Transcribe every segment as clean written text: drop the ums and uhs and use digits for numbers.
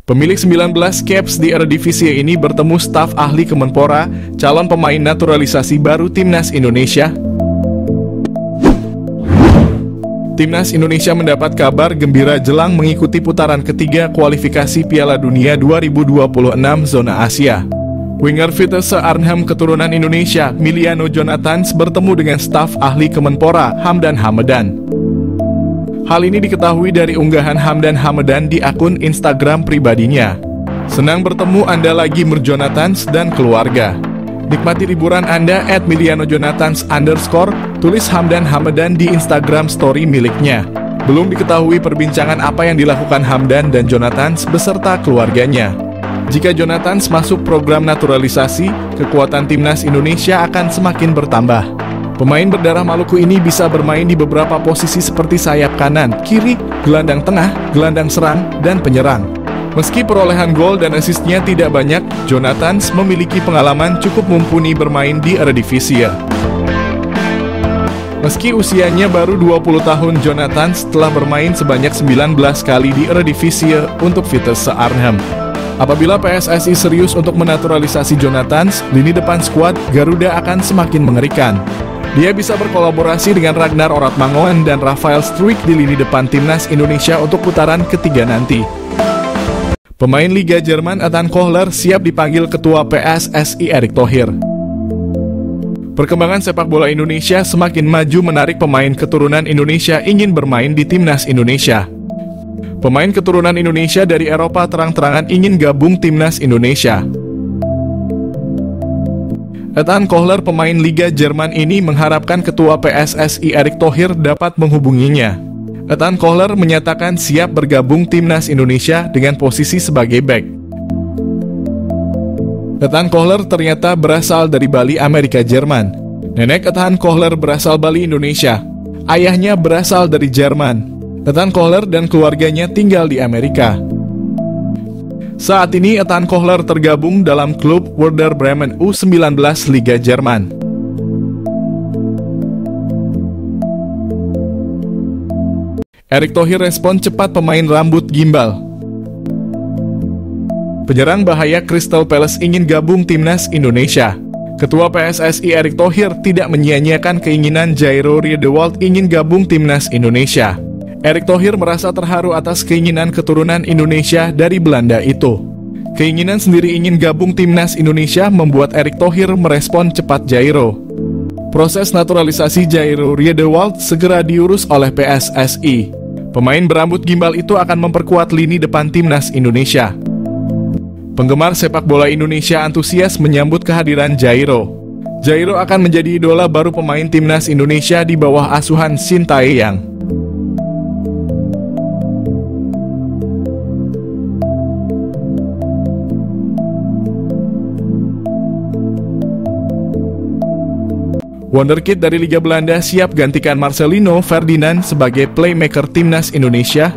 Pemilik 19 caps di Eredivisie ini bertemu staf ahli Kemenpora, calon pemain naturalisasi baru Timnas Indonesia. Timnas Indonesia mendapat kabar gembira jelang mengikuti putaran ketiga kualifikasi Piala Dunia 2026 zona Asia. Winger Vitesse Arnhem keturunan Indonesia, Miliano Jonathans bertemu dengan staf ahli Kemenpora, Hamdan Hamedan. Hal ini diketahui dari unggahan Hamdan Hamedan di akun Instagram pribadinya. Senang bertemu Anda lagi Jonathans dan keluarga. Nikmati liburan Anda @milianojonathans_, tulis Hamdan Hamedan di Instagram story miliknya. Belum diketahui perbincangan apa yang dilakukan Hamdan dan Jonathans beserta keluarganya. Jika Jonathans masuk program naturalisasi, kekuatan Timnas Indonesia akan semakin bertambah. Pemain berdarah Maluku ini bisa bermain di beberapa posisi seperti sayap kanan, kiri, gelandang tengah, gelandang serang, dan penyerang. Meski perolehan gol dan asisnya tidak banyak, Jonathans memiliki pengalaman cukup mumpuni bermain di Eredivisie. Meski usianya baru 20 tahun, Jonathans telah bermain sebanyak 19 kali di Eredivisie untuk Vitesse Arnhem. Apabila PSSI serius untuk menaturalisasi Jonathans, lini depan skuad Garuda akan semakin mengerikan. Dia bisa berkolaborasi dengan Ragnar Oratmangoen dan Rafael Struijk di lini depan Timnas Indonesia untuk putaran ketiga nanti. Pemain Liga Jerman Ethan Kohler siap dipanggil Ketua PSSI Erick Thohir. Perkembangan sepak bola Indonesia semakin maju menarik pemain keturunan Indonesia ingin bermain di Timnas Indonesia. Pemain keturunan Indonesia dari Eropa terang-terangan ingin gabung Timnas Indonesia. Ethan Kohler, pemain Liga Jerman ini mengharapkan Ketua PSSI Erick Thohir dapat menghubunginya. Ethan Kohler menyatakan siap bergabung Timnas Indonesia dengan posisi sebagai bek. Ethan Kohler ternyata berasal dari Bali, Amerika Jerman. Nenek Ethan Kohler berasal Bali, Indonesia. Ayahnya berasal dari Jerman. Ethan Kohler dan keluarganya tinggal di Amerika. Saat ini Ethan Kohler tergabung dalam klub Werder Bremen U19 Liga Jerman. Erick Thohir respon cepat pemain rambut gimbal. Penyerang bahaya Crystal Palace ingin gabung Timnas Indonesia. Ketua PSSI Erick Thohir tidak menyia-nyiakan keinginan Jairo Riedewald ingin gabung Timnas Indonesia. Erick Thohir merasa terharu atas keinginan keturunan Indonesia dari Belanda itu. Keinginan sendiri ingin gabung Timnas Indonesia membuat Erick Thohir merespon cepat Jairo. Proses naturalisasi Jairo Riedewald segera diurus oleh PSSI. Pemain berambut gimbal itu akan memperkuat lini depan Timnas Indonesia. Penggemar sepak bola Indonesia antusias menyambut kehadiran Jairo. Jairo akan menjadi idola baru pemain Timnas Indonesia di bawah asuhan Sintayong. Wonderkid dari Liga Belanda siap gantikan Marcelino Ferdinand sebagai playmaker Timnas Indonesia.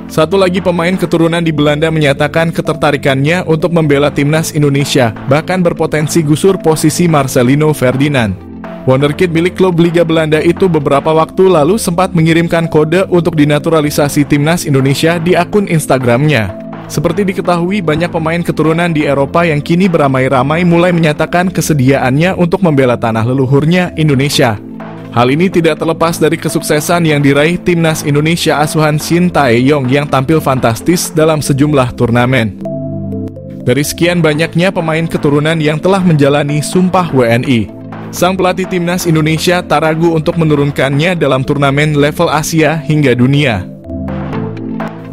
Satu lagi pemain keturunan di Belanda menyatakan ketertarikannya untuk membela Timnas Indonesia, bahkan berpotensi gusur posisi Marcelino Ferdinand. Wonderkid milik klub Liga Belanda itu beberapa waktu lalu sempat mengirimkan kode untuk dinaturalisasi Timnas Indonesia di akun Instagramnya. Seperti diketahui, banyak pemain keturunan di Eropa yang kini beramai-ramai mulai menyatakan kesediaannya untuk membela tanah leluhurnya, Indonesia. Hal ini tidak terlepas dari kesuksesan yang diraih Timnas Indonesia asuhan Sintayong yang tampil fantastis dalam sejumlah turnamen. Dari sekian banyaknya pemain keturunan yang telah menjalani sumpah WNI, sang pelatih Timnas Indonesia tak ragu untuk menurunkannya dalam turnamen level Asia hingga dunia.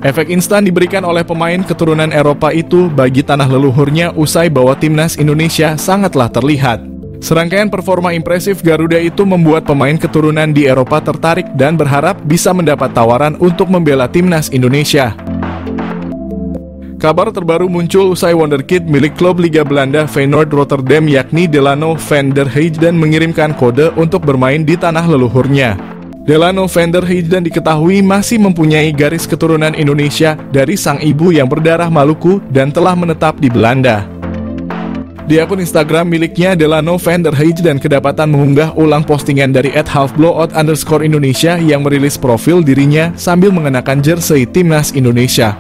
Efek instan diberikan oleh pemain keturunan Eropa itu bagi tanah leluhurnya usai bahwa Timnas Indonesia sangatlah terlihat. Serangkaian performa impresif Garuda itu membuat pemain keturunan di Eropa tertarik dan berharap bisa mendapat tawaran untuk membela Timnas Indonesia. Kabar terbaru muncul usai Wonderkid milik klub Liga Belanda Feyenoord Rotterdam yakni Delano van der Heijden mengirimkan kode untuk bermain di tanah leluhurnya. Delano van der Heijden diketahui masih mempunyai garis keturunan Indonesia dari sang ibu yang berdarah Maluku dan telah menetap di Belanda. Di akun Instagram miliknya, Delano van der Heijden kedapatan mengunggah ulang postingan dari @halfblowout_Indonesia yang merilis profil dirinya sambil mengenakan jersey timnas Indonesia.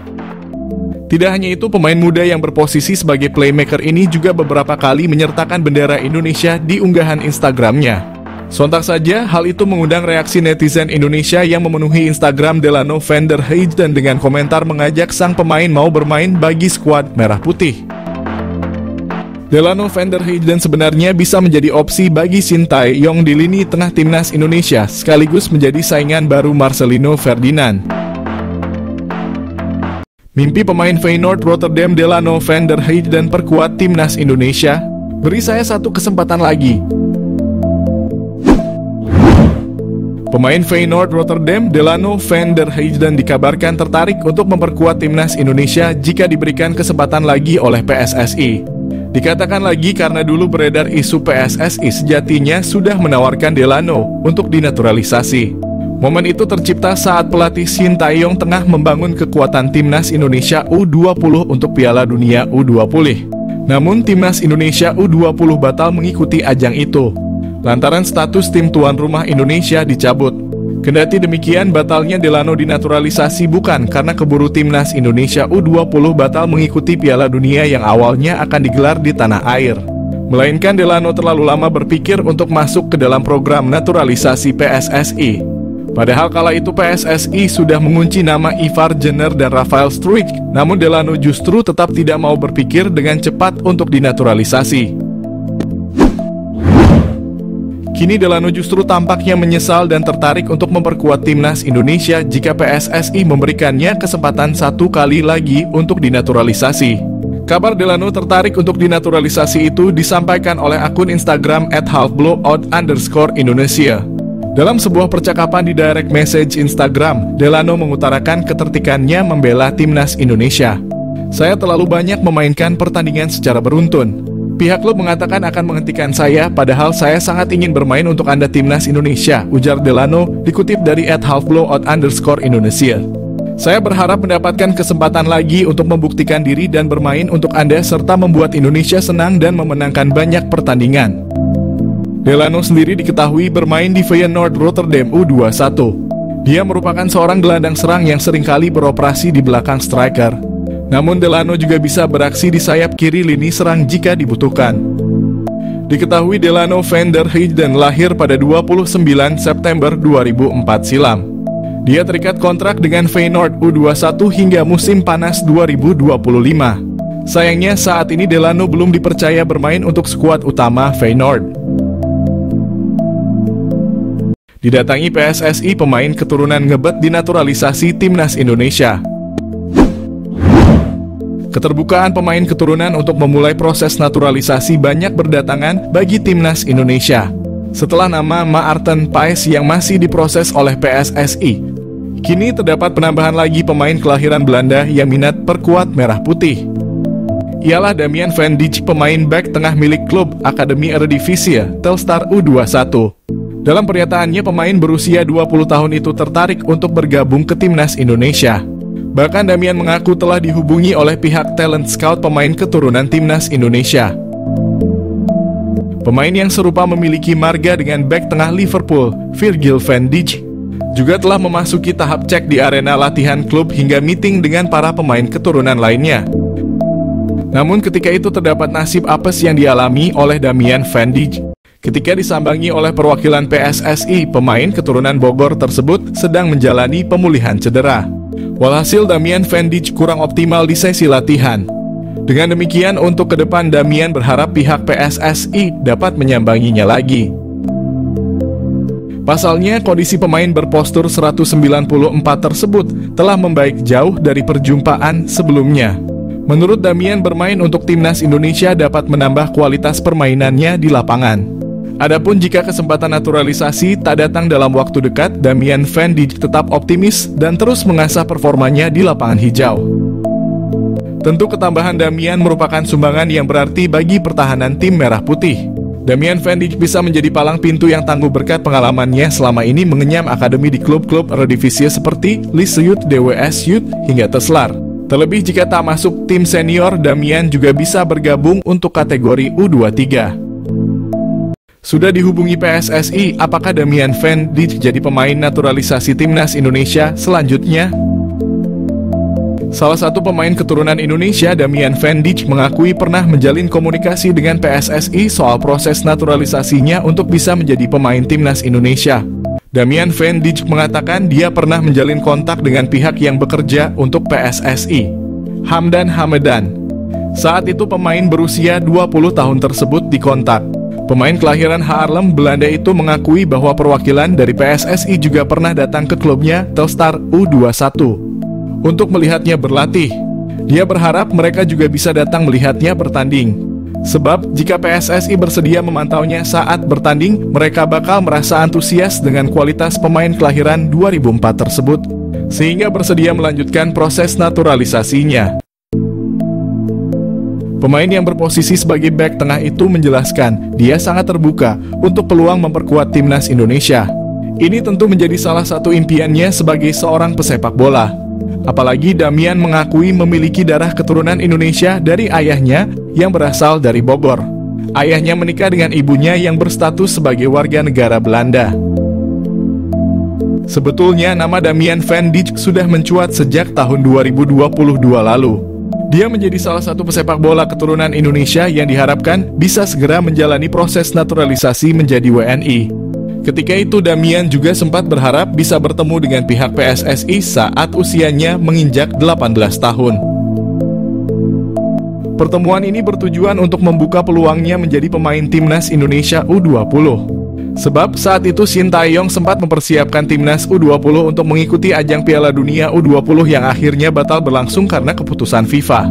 Tidak hanya itu, pemain muda yang berposisi sebagai playmaker ini juga beberapa kali menyertakan bendera Indonesia di unggahan Instagramnya. Sontak saja, hal itu mengundang reaksi netizen Indonesia yang memenuhi Instagram Delano van der Heijden dengan komentar mengajak sang pemain mau bermain bagi skuad Merah Putih. Delano van der Heijden sebenarnya bisa menjadi opsi bagi Sintayong di lini tengah timnas Indonesia, sekaligus menjadi saingan baru Marcelino Ferdinand. Mimpi pemain Feyenoord Rotterdam Delano van der Heijden perkuat timnas Indonesia? Beri saya satu kesempatan lagi. Pemain Feyenoord Rotterdam Delano van der Heijden dikabarkan tertarik untuk memperkuat timnas Indonesia jika diberikan kesempatan lagi oleh PSSI. Dikatakan lagi karena dulu beredar isu PSSI sejatinya sudah menawarkan Delano untuk dinaturalisasi. Momen itu tercipta saat pelatih Sintayong tengah membangun kekuatan timnas Indonesia U20 untuk Piala Dunia U20. Namun timnas Indonesia U20 batal mengikuti ajang itu lantaran status tim tuan rumah Indonesia dicabut. Kendati demikian, batalnya Delano dinaturalisasi bukan karena keburu timnas Indonesia U20 batal mengikuti Piala Dunia yang awalnya akan digelar di tanah air, melainkan Delano terlalu lama berpikir untuk masuk ke dalam program naturalisasi PSSI. Padahal kala itu PSSI sudah mengunci nama Ivar Jenner dan Rafael Struijk, namun Delano justru tetap tidak mau berpikir dengan cepat untuk dinaturalisasi. Kini Delano justru tampaknya menyesal dan tertarik untuk memperkuat timnas Indonesia jika PSSI memberikannya kesempatan satu kali lagi untuk dinaturalisasi. Kabar Delano tertarik untuk dinaturalisasi itu disampaikan oleh akun Instagram @halfblowout_Indonesia. Dalam sebuah percakapan di direct message Instagram, Delano mengutarakan ketertarikannya membela timnas Indonesia. Saya terlalu banyak memainkan pertandingan secara beruntun. Pihak klub mengatakan akan menghentikan saya, padahal saya sangat ingin bermain untuk Anda timnas Indonesia, ujar Delano, dikutip dari @halfblowout_Indonesia. Saya berharap mendapatkan kesempatan lagi untuk membuktikan diri dan bermain untuk Anda serta membuat Indonesia senang dan memenangkan banyak pertandingan. Delano sendiri diketahui bermain di Feyenoord Rotterdam U21. Dia merupakan seorang gelandang serang yang seringkali beroperasi di belakang striker. Namun Delano juga bisa beraksi di sayap kiri lini serang jika dibutuhkan. Diketahui Delano van der Heijden lahir pada 29 September 2004 silam. Dia terikat kontrak dengan Feyenoord U21 hingga musim panas 2025. Sayangnya saat ini Delano belum dipercaya bermain untuk skuad utama Feyenoord. Didatangi PSSI, pemain keturunan ngebet dinaturalisasi timnas Indonesia. Keterbukaan pemain keturunan untuk memulai proses naturalisasi banyak berdatangan bagi timnas Indonesia. Setelah nama Maarten Paes yang masih diproses oleh PSSI, kini terdapat penambahan lagi pemain kelahiran Belanda yang minat perkuat Merah Putih. Ialah Damian van Dijk, pemain bek tengah milik klub Akademi Eredivisie Telstar U21. Dalam pernyataannya, pemain berusia 20 tahun itu tertarik untuk bergabung ke timnas Indonesia. Bahkan Damian mengaku telah dihubungi oleh pihak talent scout pemain keturunan timnas Indonesia. Pemain yang serupa memiliki marga dengan bek tengah Liverpool, Virgil van Dijk, juga telah memasuki tahap cek di arena latihan klub hingga meeting dengan para pemain keturunan lainnya. Namun ketika itu terdapat nasib apes yang dialami oleh Damian van Dijk. Ketika disambangi oleh perwakilan PSSI, pemain keturunan Bogor tersebut sedang menjalani pemulihan cedera. Walhasil Damian van Dijk kurang optimal di sesi latihan. Dengan demikian, untuk ke depan Damian berharap pihak PSSI dapat menyambanginya lagi. Pasalnya, kondisi pemain berpostur 194 tersebut telah membaik jauh dari perjumpaan sebelumnya. Menurut Damian, bermain untuk timnas Indonesia dapat menambah kualitas permainannya di lapangan. Adapun jika kesempatan naturalisasi tak datang dalam waktu dekat, Damian van Dijk tetap optimis dan terus mengasah performanya di lapangan hijau. Tentu ketambahan Damian merupakan sumbangan yang berarti bagi pertahanan tim Merah Putih. Damian van Dijk bisa menjadi palang pintu yang tangguh berkat pengalamannya selama ini mengenyam akademi di klub-klub Eredivisie seperti Leeds Youth, DWS Youth, hingga Teslar. Terlebih jika tak masuk tim senior, Damian juga bisa bergabung untuk kategori U23. Sudah dihubungi PSSI, apakah Damian Van Dijk jadi pemain naturalisasi timnas Indonesia selanjutnya? Salah satu pemain keturunan Indonesia, Damian Van Dijk, mengakui pernah menjalin komunikasi dengan PSSI soal proses naturalisasinya untuk bisa menjadi pemain timnas Indonesia. Damian Van Dijk mengatakan dia pernah menjalin kontak dengan pihak yang bekerja untuk PSSI, Hamdan Hamadan. Saat itu pemain berusia 20 tahun tersebut dikontak. Pemain kelahiran Haarlem, Belanda itu mengakui bahwa perwakilan dari PSSI juga pernah datang ke klubnya, Telstar U21, untuk melihatnya berlatih. Dia berharap mereka juga bisa datang melihatnya bertanding. Sebab, jika PSSI bersedia memantaunya saat bertanding, mereka bakal merasa antusias dengan kualitas pemain kelahiran 2004 tersebut, sehingga bersedia melanjutkan proses naturalisasinya. Pemain yang berposisi sebagai bek tengah itu menjelaskan, dia sangat terbuka untuk peluang memperkuat timnas Indonesia. Ini tentu menjadi salah satu impiannya sebagai seorang pesepak bola. Apalagi Damian mengakui memiliki darah keturunan Indonesia dari ayahnya yang berasal dari Bogor. Ayahnya menikah dengan ibunya yang berstatus sebagai warga negara Belanda. Sebetulnya nama Damian Van Dijk sudah mencuat sejak tahun 2022 lalu. Dia menjadi salah satu pesepak bola keturunan Indonesia yang diharapkan bisa segera menjalani proses naturalisasi menjadi WNI. Ketika itu Damian juga sempat berharap bisa bertemu dengan pihak PSSI saat usianya menginjak 18 tahun. Pertemuan ini bertujuan untuk membuka peluangnya menjadi pemain timnas Indonesia U20. Sebab saat itu Sintayong sempat mempersiapkan timnas U20 untuk mengikuti ajang Piala Dunia U20 yang akhirnya batal berlangsung karena keputusan FIFA.